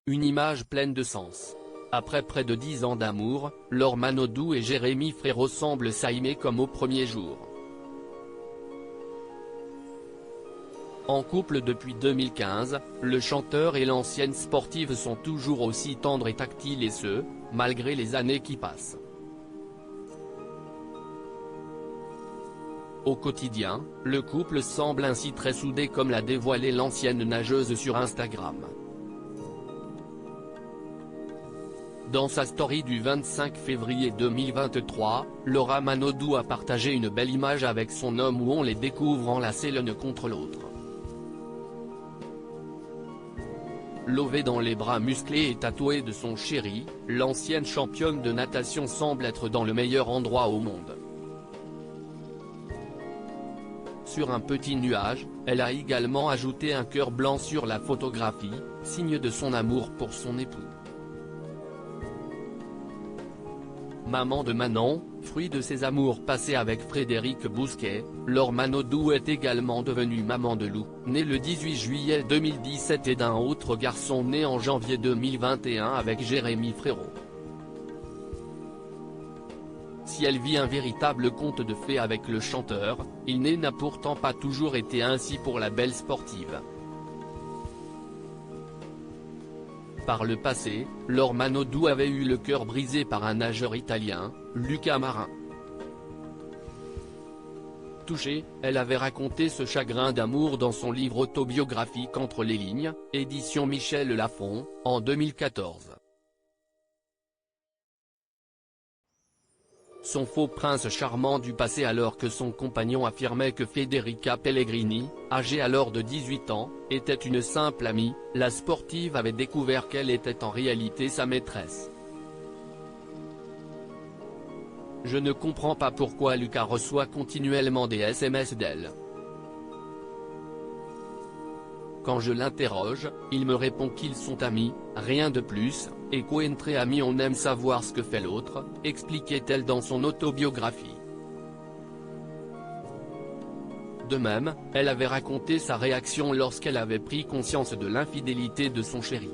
Une image pleine de sens. Après près de 10 ans d'amour, Laure Manodou et Jérémy Frérot semblent s'aimer comme au premier jour. En couple depuis 2015, le chanteur et l'ancienne sportive sont toujours aussi tendres et tactiles et ce, malgré les années qui passent. Au quotidien, le couple semble ainsi très soudé comme l'a dévoilé l'ancienne nageuse sur Instagram. Dans sa story du 25 février 2023, Laure Manodou a partagé une belle image avec son homme où on les découvre enlacés l'un contre l'autre. Lové dans les bras musclés et tatoués de son chéri, l'ancienne championne de natation semble être dans le meilleur endroit au monde. Sur un petit nuage, elle a également ajouté un cœur blanc sur la photographie, signe de son amour pour son époux. Maman de Manon, fruit de ses amours passés avec Frédéric Bousquet, Laure Manodou est également devenue maman de Lou, né le 18 juillet 2017 et d'un autre garçon né en janvier 2021 avec Jérémy Frérot. Si elle vit un véritable conte de fées avec le chanteur, il n'a pourtant pas toujours été ainsi pour la belle sportive. Par le passé, Laure Manodou avait eu le cœur brisé par un nageur italien, Luca Marin. Touchée, elle avait raconté ce chagrin d'amour dans son livre autobiographique Entre les lignes, édition Michel Lafon, en 2014. Son faux prince charmant du passé alors que son compagnon affirmait que Federica Pellegrini, âgée alors de 18 ans, était une simple amie, la sportive avait découvert qu'elle était en réalité sa maîtresse. Je ne comprends pas pourquoi Luca reçoit continuellement des SMS d'elle. Quand je l'interroge, il me répond qu'ils sont amis, rien de plus, et qu'entre amis on aime savoir ce que fait l'autre, expliquait-elle dans son autobiographie. De même, elle avait raconté sa réaction lorsqu'elle avait pris conscience de l'infidélité de son chéri.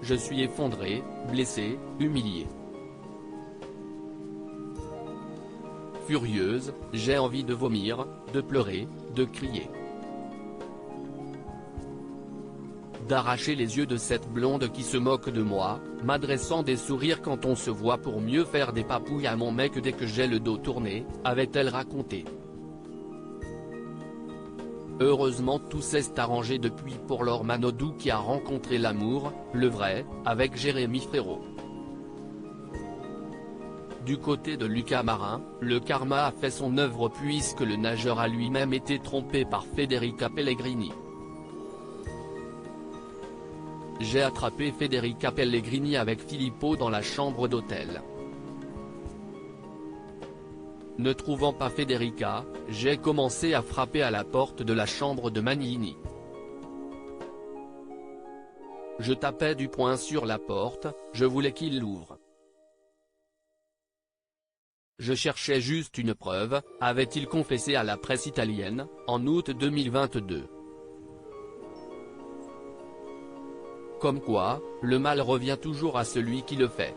Je suis effondrée, blessée, humiliée. Furieuse, j'ai envie de vomir, de pleurer, de crier. D'arracher les yeux de cette blonde qui se moque de moi, m'adressant des sourires quand on se voit pour mieux faire des papouilles à mon mec dès que j'ai le dos tourné, avait-elle raconté. Heureusement tout s'est arrangé depuis pour Laure Manodou qui a rencontré l'amour, le vrai, avec Jérémy Frérot. Du côté de Luca Marin, le karma a fait son œuvre puisque le nageur a lui-même été trompé par Federica Pellegrini. J'ai attrapé Federica Pellegrini avec Filippo dans la chambre d'hôtel. Ne trouvant pas Federica, j'ai commencé à frapper à la porte de la chambre de Magnini. Je tapais du poing sur la porte, je voulais qu'il l'ouvre. Je cherchais juste une preuve, avait-il confessé à la presse italienne, en août 2022. Comme quoi, le mal revient toujours à celui qui le fait.